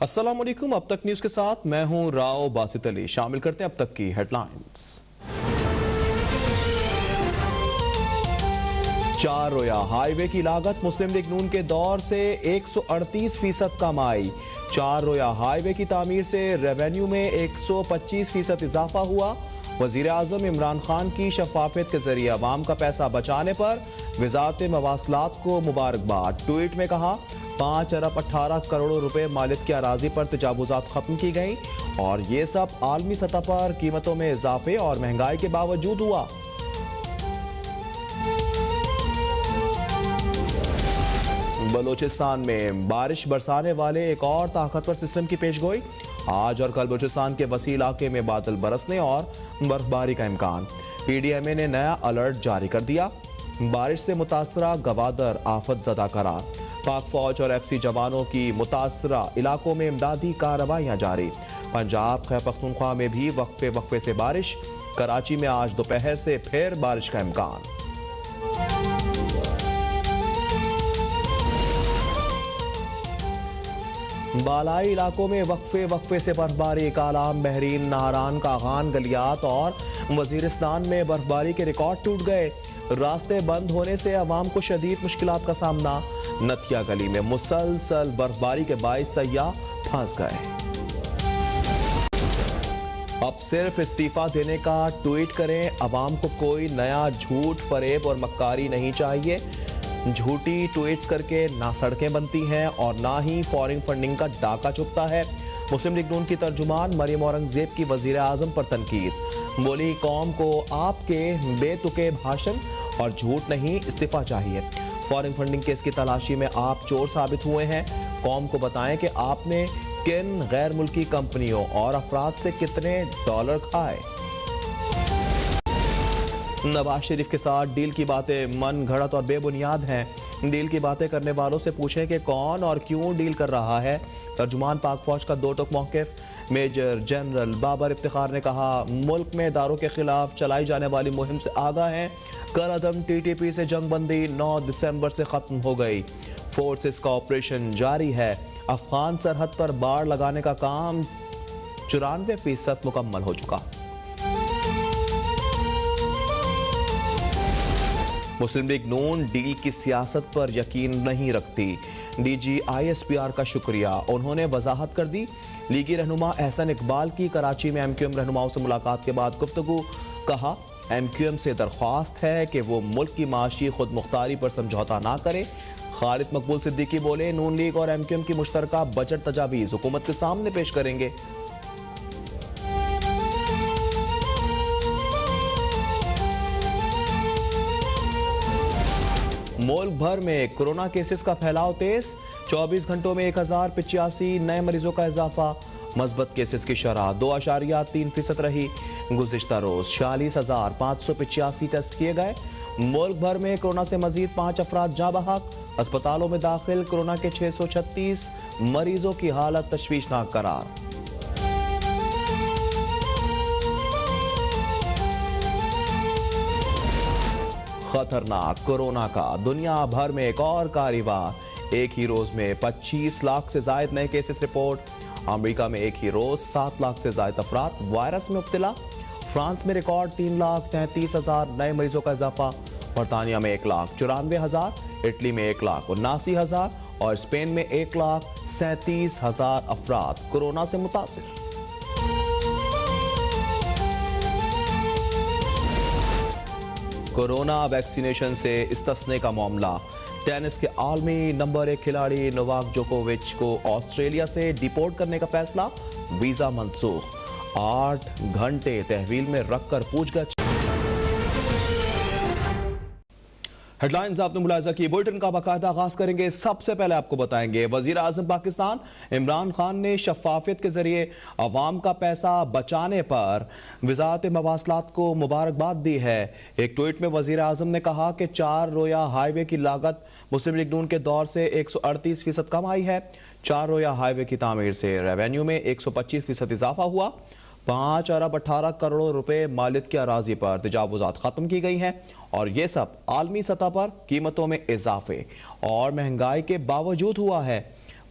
अस्सलाम वालेकुम। अब तक न्यूज के साथ मैं हूं राव बासित अली। शामिल करते हैं अब तक की हेडलाइंस। चार रोया हाईवे की लागत मुस्लिम लीग नून के दौर से 138% कम आई। चार रोया हाईवे की तामीर से रेवेन्यू में 125% इजाफा हुआ। वजीर आजम इमरान खान की शफाफियत के जरिए अवाम का पैसा बचाने पर वजारत मवासलात को मुबारकबाद। ट्वीट में कहा 5 अरब 18 करोड़ रुपए मालिक की अराजी पर तजावुजात खत्म की गई और ये सब आलमी सतह पर कीमतों में इजाफे और महंगाई के बावजूद हुआ। बलूचिस्तान में बारिश बरसाने वाले एक और ताकतवर सिस्टम की पेशगोई। आज और कल बलूचिस्तान के वसी इलाके में बादल बरसने और बर्फबारी का इम्कान। पीडीएमए ने नया अलर्ट जारी कर दिया। बारिश से मुतासरा गवादर आफत ज़दा करार। पाक फौज और एफसी जवानों की मुतासरा इलाकों में इमदादी कार्रवाइयां जारी। पंजाब खैबर पख्तूनख्वा में भी वक्फे से बारिश। कराची में आज दोपहर से फिर बारिश का इम्कान। बालाई इलाकों में वक्फे से बर्फबारी। कालाम, बहरीन, नाहरान, कागान, गलियात और वजीरिस्तान में बर्फबारी के रिकॉर्ड टूट गए। रास्ते बंद होने से अवाम को शदीद मुश्किलात का सामना। नथिया गली में मुसलसल बर्फबारी के बाइस सयाह फंस गए। अब सिर्फ इस्तीफा देने का ट्वीट करें। अवाम को कोई नया झूठ, फरेब और मक्कारी नहीं चाहिए। झूठी ट्वीट्स करके ना सड़कें बनती हैं और ना ही फॉरेन फंडिंग का डाका चुभता है। मुस्लिम लीग नून की तर्जुमान मरियम औरंगजेब की वजीर आजम पर तनकीद। बोली, कौम को आपके बेतुके भाषण और झूठ नहीं, इस्तीफा चाहिए। फॉरेन फंडिंग केस की तलाशी में आप चोर साबित हुए हैं। कौम को बताएं कि आपने किन गैर मुल्की कंपनियों और अफराद से कितने डॉलर खाए। नवाज शरीफ के साथ डील की बातें मन घड़त और बेबुनियाद हैं। डील की बातें करने वालों से पूछें कि कौन और क्यों डील कर रहा है। तर्जुमान पाक फौज का दो टोक मौक़िफ़। मेजर जनरल बाबर इफ्तिखार ने कहा, मुल्क में दारों के खिलाफ चलाई जाने वाली मुहिम से आगाह हैं। कर अदम टीटीपी से जंगबंदी 9 दिसंबर से ख़त्म हो गई। फोर्सेस का ऑपरेशन जारी है। अफगान सरहद पर बाड़ लगाने का काम 94% मुकम्मल हो चुका। मुस्लिम लीग नून डील की सियासत पर यकीन नहीं रखती। डीजी ISPR का शुक्रिया, उन्होंने वजाहत कर दी। लीगी रहनुमा एहसन इकबाल की कराची में MQM रहनुमाओं से मुलाकात के बाद गुफ्तगू। कहा, MQM से दरख्वास्त है कि वो मुल्क की माशी खुद मुख्तारी पर समझौता ना करे। खालिद मकबूल सिद्दीकी बोले, नून लीग और MQM की मुश्तरका बजट तजावीज़ हुकूमत के सामने पेश करेंगे। मुल्क भर में कोरोना केसेस का फैलाव तेज। 24 घंटों में 1085 नए मरीजों का इजाफा। मस्बत केसेस की शरह 2.3% रही। गुज़िश्ता रोज 46,585 टेस्ट किए गए। मुल्क भर में कोरोना से मजीद 5 अफराद जाँ बहक। अस्पतालों में दाखिल कोरोना के 636 मरीजों की हालत तशवीशनाक करार। खतरनाक कोरोना का दुनिया भर में एक और कारीवार। एक ही रोज में 25 लाख से ज्यादा नए केसेस रिपोर्ट। अमेरिका में एक ही रोज 7 लाख से ज्यादा अफराद वायरस में मुब्तला। फ्रांस में रिकॉर्ड 3,33,000 नए मरीजों का इजाफा। बरतानिया में 1,94,000, इटली में 1,79,000 और स्पेन में 1,37,000 अफराद कोरोना से मुतासिर। कोरोना वैक्सीनेशन से इस्तस्ने का मामला। टेनिस के आलमी नंबर 1 खिलाड़ी नोवाक जोकोविच को ऑस्ट्रेलिया से डिपोर्ट करने का फैसला। वीजा मंसूख। 8 घंटे तहवील में रखकर पूछगछ। हेडलाइंस आपने मुलाहिजा की। बुलेटिन का बाकायदा आगाज करेंगे। सबसे पहले आपको बताएंगे, वजीर आजम पाकिस्तान इमरान खान ने शफाफियत के जरिए अवाम का पैसा बचाने पर वजारत मवासलात को मुबारकबाद दी है। एक ट्वीट में वजीर आजम ने कहा कि 4 रोया हाईवे की लागत मुस्लिम लीग नून के दौर से 138% कम आई है। 4 रोया हाईवे की तामीर से रेवेन्यू में 125% इजाफा हुआ। 5 अरब 18 करोड़ रुपए मालिक की अराजी पर तजावुजात खत्म की गई हैं और ये सब आलमी सतह पर कीमतों में इजाफे और महंगाई के बावजूद हुआ है।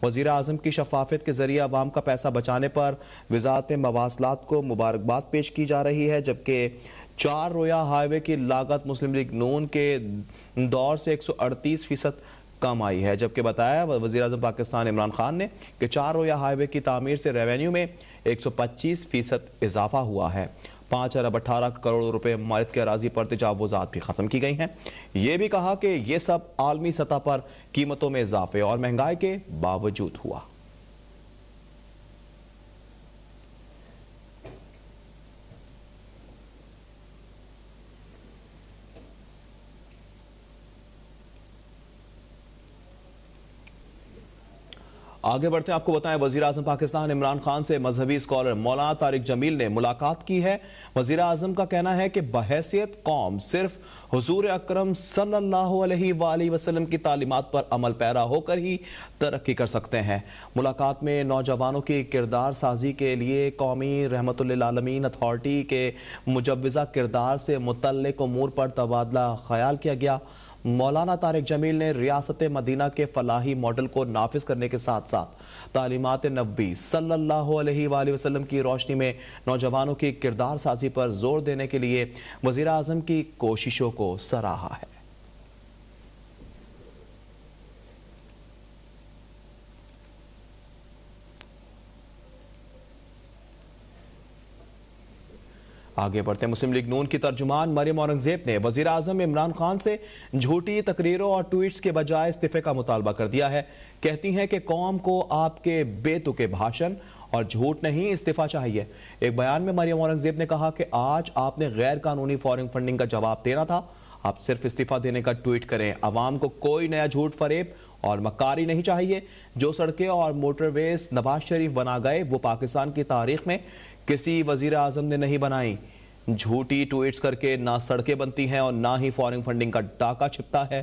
वज़ीर आज़म की शफाफियत के जरिए अवाम का पैसा बचाने पर वज़ारत मवासलात को मुबारकबाद पेश की जा रही है, जबकि 4 रोया हाईवे की लागत मुस्लिम लीग नून के दौर से 138% कम आई है। जबकि बताया वज़ीर आज़म पाकिस्तान इमरान खान ने कि 4 रोया हाईवे की तामीर से रेवेन्यू में 125% इजाफा हुआ है। 5 अरब 18 करोड़ रुपए ममालिक के अराजी पर तजावुज़ात भी ख़त्म की गई हैं। ये भी कहा कि ये सब आलमी सतह पर कीमतों में इजाफे और महंगाई के बावजूद हुआ। आगे बढ़ते हैं, आपको बताएं वज़ीर आज़म पाकिस्तान इमरान खान से मजहबी स्कॉलर मौलाना तारिक जमील ने मुलाकात की है। वज़ीर आज़म का कहना है कि बहैसियत कौम सिर्फ हुजूर अकरम सल्लल्लाहु अलैहि वसल्लम की तालीमात पर अमल पैरा होकर ही तरक्की कर सकते हैं। मुलाकात में नौजवानों की किरदार साजी के लिए कौमी रहमतुल्लिल आलमीन अथॉरिटी के मुजव्वज़ा किरदार से मुतल्लिक़ उमूर पर तबादला ख्याल किया गया। मौलाना तारिक जमील ने रियासत मदीना के फलाही मॉडल को नाफिज करने के साथ साथ तालीमात नबी सल्लल्लाहु अलैहि वसल्लम की रोशनी में नौजवानों की किरदार साजी पर जोर देने के लिए वज़ीर आज़म की कोशिशों को सराहा है। आगे बढ़ते हैं, मुस्लिम लीग नून की तर्जुमान मरियम औरंगजेब ने वज़ीर आज़म इमरान खान से झूठी तकरीरों और ट्वीट्स के बजाय इस्तीफे का मुतालबा कर दिया है। कहती हैं कि कौम को आपके बेतुके भाषण और झूठ नहीं, इस्तीफा चाहिए। एक बयान में मरियम औरंगजेब ने कहा कि आज आपने गैर कानूनी फॉरेन फंडिंग का जवाब देना था, आप सिर्फ इस्तीफा देने का ट्वीट करें। अवाम को कोई नया झूठ फरेब और मक्कारी नहीं चाहिए। जो सड़कें और मोटरवेज नवाज शरीफ बना गए वो पाकिस्तान की तारीख में किसी वजीर आजम ने नहीं बनाई। झूठी ट्वीट्स करके ना सड़कें बनती हैं और ना ही फॉरेन फंडिंग का डाका छिपता है।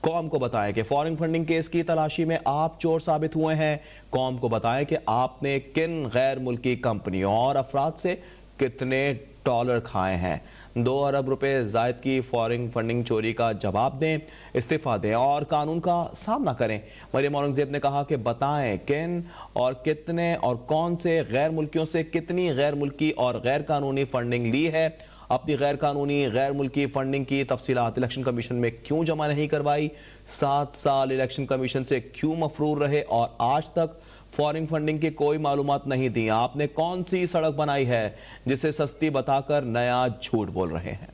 कौम को बताएं कि फॉरेन फंडिंग केस की तलाशी में आप चोर साबित हुए हैं। कौम को बताएं कि आपने किन गैर मुल्की कंपनियों और अफराद से कितने डॉलर खाए हैं। 2 अरब रुपए जायद की फॉरेन फंडिंग चोरी का जवाब दें, इस्तीफा दें और कानून का सामना करें। मरियम औरंगजेब ने कहा कि बताएं किन और कितने और कौन से गैर मुल्कियों से कितनी गैर मुल्की और गैर कानूनी फंडिंग ली है। अपनी गैर कानूनी गैर मुल्की फंडिंग की तफसीलात इलेक्शन कमीशन में क्यों जमा नहीं करवाई। 7 साल इलेक्शन कमीशन से क्यों मफरूर रहे और आज तक फॉरेन फंडिंग की कोई मालूमात नहीं दी। आपने कौन सी सड़क बनाई है जिसे सस्ती बताकर नया झूठ बोल रहे हैं।